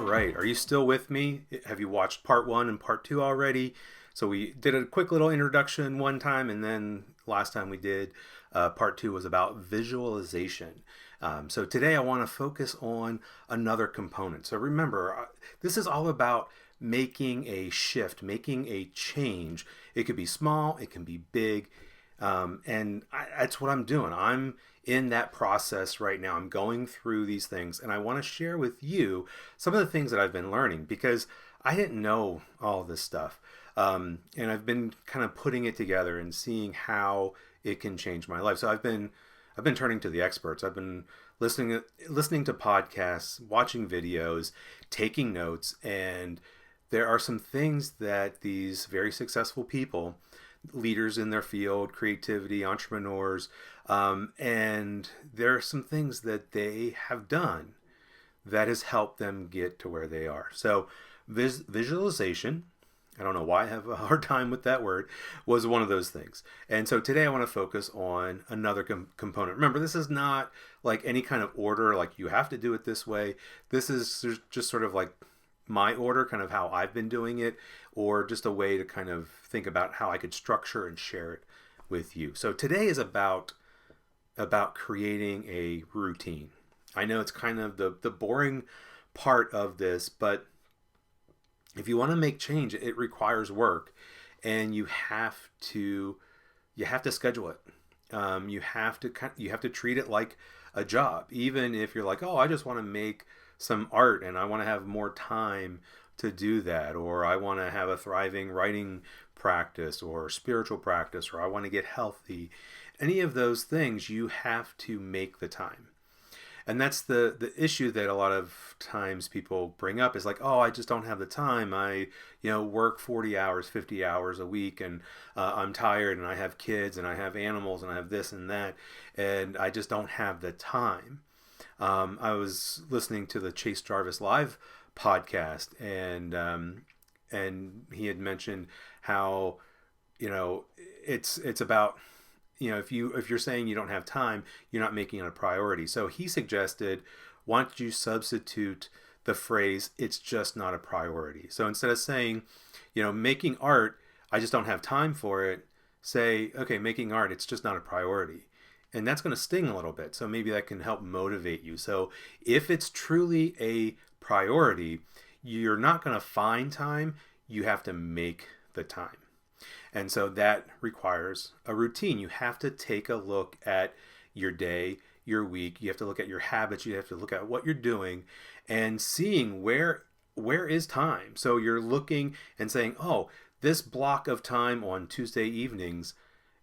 right. Are you still with me? Have you watched part one and part two already? So we did a quick little introduction one time, and then last time we did part two was about visualization. So today I want to focus on another component. So remember, this is all about making a shift, making a change. It could be small, it can be big, that's what I'm doing. I'm in that process right now. I'm going through these things, and I want to share with you some of the things that I've been learning because I didn't know all this stuff. And I've been kind of putting it together and seeing how it can change my life. So I've been turning to the experts. I've been listening to podcasts, watching videos, taking notes, and there are some things that these very successful people, leaders in their field, creativity, entrepreneurs, and there are some things that they have done that has helped them get to where they are. So visualization, I don't know why I have a hard time with that word, was one of those things. And so today I want to focus on another component. Remember, this is not like any kind of order, like you have to do it this way. This is just sort of like my order, kind of how I've been doing it, or just a way to kind of think about how I could structure and share it with you. So today is about creating a routine. I know it's kind of the boring part of this, but if you want to make change, it requires work, and you have to schedule it. You have to treat it like a job, even if you're like, oh, I just want to make some art and I want to have more time to do that, or I want to have a thriving writing practice or spiritual practice, or I want to get healthy. Any of those things, you have to make the time. And that's the issue that a lot of times people bring up is like, oh, I just don't have the time. I work 40 hours, 50 hours a week, and I'm tired, and I have kids, and I have animals, and I have this and that, and I just don't have the time. I was listening to the Chase Jarvis Live podcast, and he had mentioned how it's about, if you're saying you don't have time, you're not making it a priority. So he suggested, why don't you substitute the phrase, it's just not a priority. So instead of saying, making art, I just don't have time for it, say, okay, making art, it's just not a priority. And that's going to sting a little bit. So maybe that can help motivate you. So if it's truly a priority, you're not going to find time. You have to make the time. And so that requires a routine. You have to take a look at your day, your week. You have to look at your habits. You have to look at what you're doing and seeing where is time. So you're looking and saying, oh, this block of time on Tuesday evenings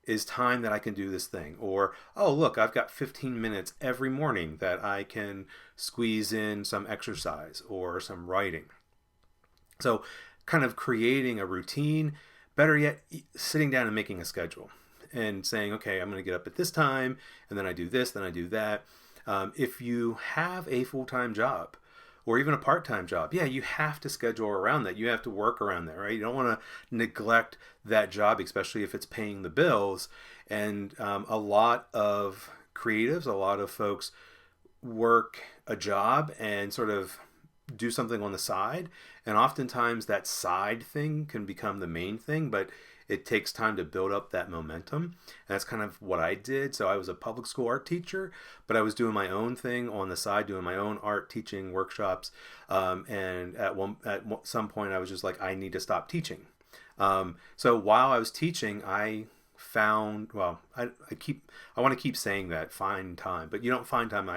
is time that I can do this thing. Or, oh, look, I've got 15 minutes every morning that I can squeeze in some exercise or some writing. So kind of creating a routine. Better yet, sitting down and making a schedule and saying, okay, I'm going to get up at this time, and then I do this, then I do that. If you have a full-time job or even a part-time job, you have to schedule around that. You have to work around that, right? You don't want to neglect that job, especially if it's paying the bills. And a lot of creatives, a lot of folks work a job and sort of do something on the side, and oftentimes that side thing can become the main thing, but it takes time to build up that momentum. And that's kind of what I did. So I was a public school art teacher, but I was doing my own thing on the side, doing my own art teaching workshops, and at some point I was just like, I need to stop teaching. So while I was teaching, I found, I want to keep saying that, find time, but you don't find time.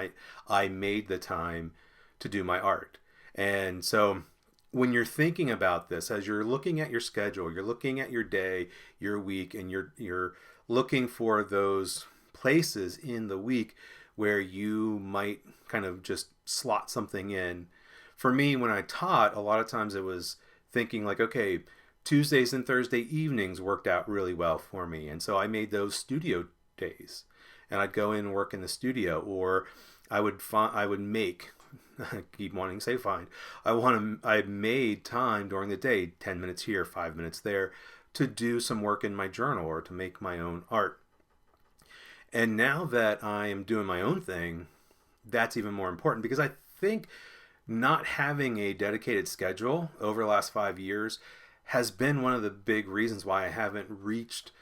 I made the time to do my art. And so when you're thinking about this, as you're looking at your schedule, you're looking at your day, your week, and you're looking for those places in the week where you might kind of just slot something in. For me, when I taught, a lot of times it was thinking like, okay, Tuesdays and Thursday evenings worked out really well for me. And so I made those studio days, and I'd go in and work in the studio, or I would make, I keep wanting to say find. I made time during the day, 10 minutes here, 5 minutes there, to do some work in my journal or to make my own art. And now that I am doing my own thing, that's even more important, because I think not having a dedicated schedule over the last 5 years has been one of the big reasons why I haven't reached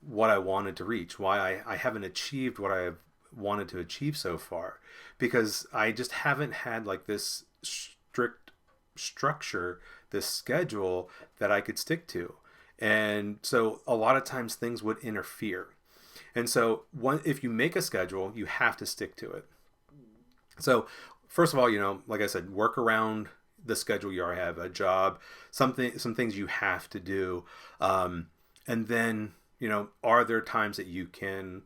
what I wanted to reach, why I haven't achieved what I have wanted to achieve so far, because I just haven't had like this strict structure, this schedule that I could stick to. And so a lot of times things would interfere. And so if you make a schedule, you have to stick to it. So first of all, like I said, work around the schedule you already have, a job, some things you have to do. And then, are there times that you can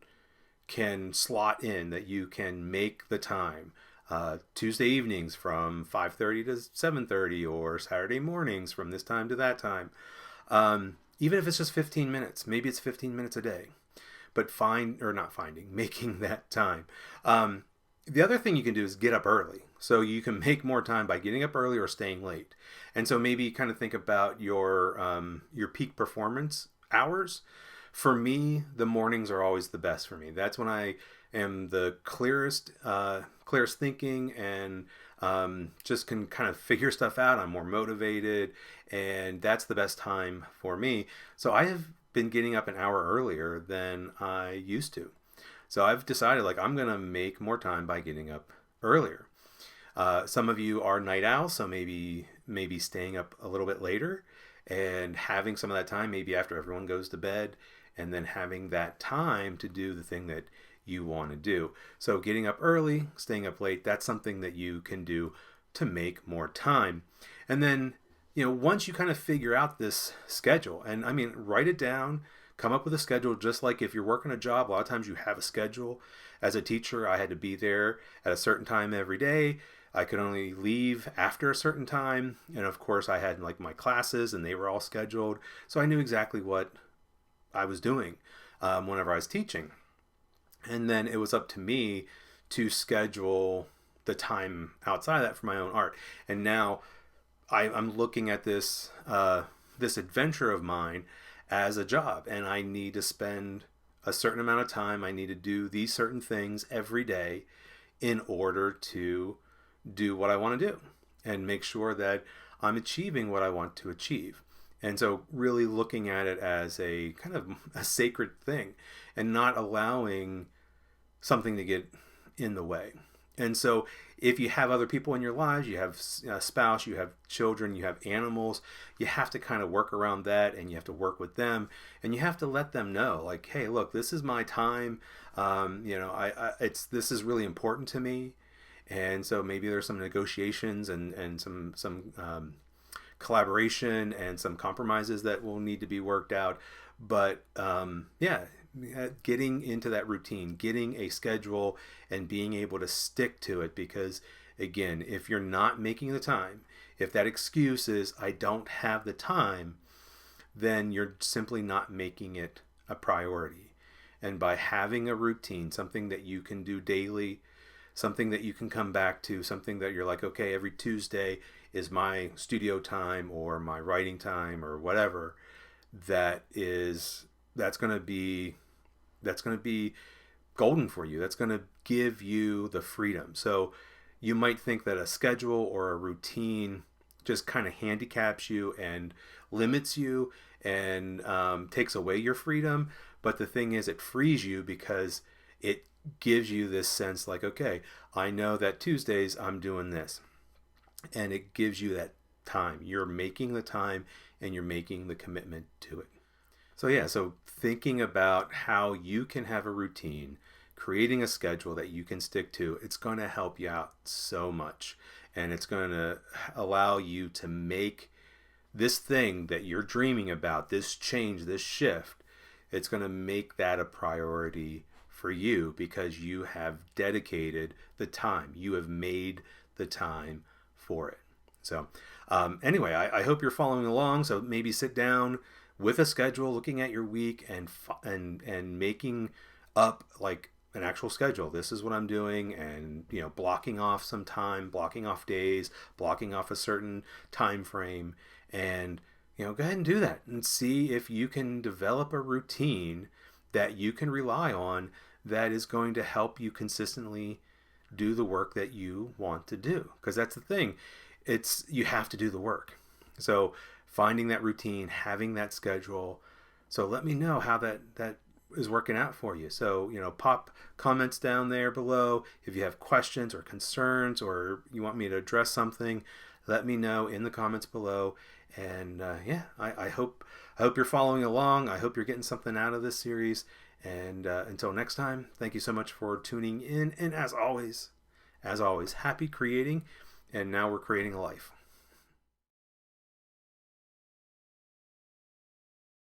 slot in, that you can make the time? Tuesday evenings from 5:30 to 7:30, or Saturday mornings from this time to that time. Even if it's just 15 minutes, maybe it's 15 minutes a day, but making that time. The other thing you can do is get up early. So you can make more time by getting up early or staying late. And so maybe kind of think about your peak performance hours. For me, the mornings are always the best for me. That's when I am the clearest thinking, and just can kind of figure stuff out. I'm more motivated, and that's the best time for me. So I have been getting up an hour earlier than I used to. So I've decided, like, I'm going to make more time by getting up earlier. Some of you are night owls, so maybe staying up a little bit later and having some of that time, maybe after everyone goes to bed, and then having that time to do the thing that you want to do. So getting up early, staying up late, that's something that you can do to make more time. And then, once you kind of figure out this schedule, and I mean, write it down, come up with a schedule, just like if you're working a job, a lot of times you have a schedule. As a teacher, I had to be there at a certain time every day. I could only leave after a certain time. And of course, I had like my classes, and they were all scheduled. So I knew exactly what I was doing whenever I was teaching. And then it was up to me to schedule the time outside of that for my own art. And now I'm looking at this adventure of mine as a job, and I need to spend a certain amount of time. I need to do these certain things every day in order to do what I want to do and make sure that I'm achieving what I want to achieve. And so really looking at it as a kind of a sacred thing, and not allowing something to get in the way. And so if you have other people in your lives, you have a spouse, you have children, you have animals, you have to kind of work around that, and you have to work with them, and you have to let them know, like, hey, look, this is my time. This is really important to me. And so maybe there's some negotiations and some collaboration and some compromises that will need to be worked out. But getting into that routine, getting a schedule, and being able to stick to it. Because again, if you're not making the time, if that excuse is I don't have the time, then you're simply not making it a priority. And by having a routine, something that you can do daily, something that you can come back to, something that you're like, okay, every Tuesday is my studio time or my writing time or whatever, that's going to be golden for you. That's going to give you the freedom. So you might think that a schedule or a routine just kind of handicaps you and limits you and takes away your freedom. But the thing is, it frees you because it gives you this sense like, okay, I know that Tuesdays I'm doing this. And it gives you that time. You're making the time, and you're making the commitment to it. So thinking about how you can have a routine, creating a schedule that you can stick to, it's going to help you out so much. And it's going to allow you to make this thing that you're dreaming about, this change, this shift, it's going to make that a priority for you because you have dedicated the time. You have made the time for it. So anyway, I hope you're following along. So maybe sit down with a schedule, looking at your week and making up like an actual schedule. This is what I'm doing, and blocking off some time, blocking off days, blocking off a certain time frame, and go ahead and do that and see if you can develop a routine that you can rely on that is going to help you consistently do the work that you want to do. Because that's the thing. You have to do the work. So finding that routine, having that schedule. So let me know how that is working out for you. So, pop comments down there below. If you have questions or concerns, or you want me to address something, let me know in the comments below. And I hope you're following along. I hope you're getting something out of this series. And until next time, thank you so much for tuning in. And as always, happy creating. And now we're creating a life.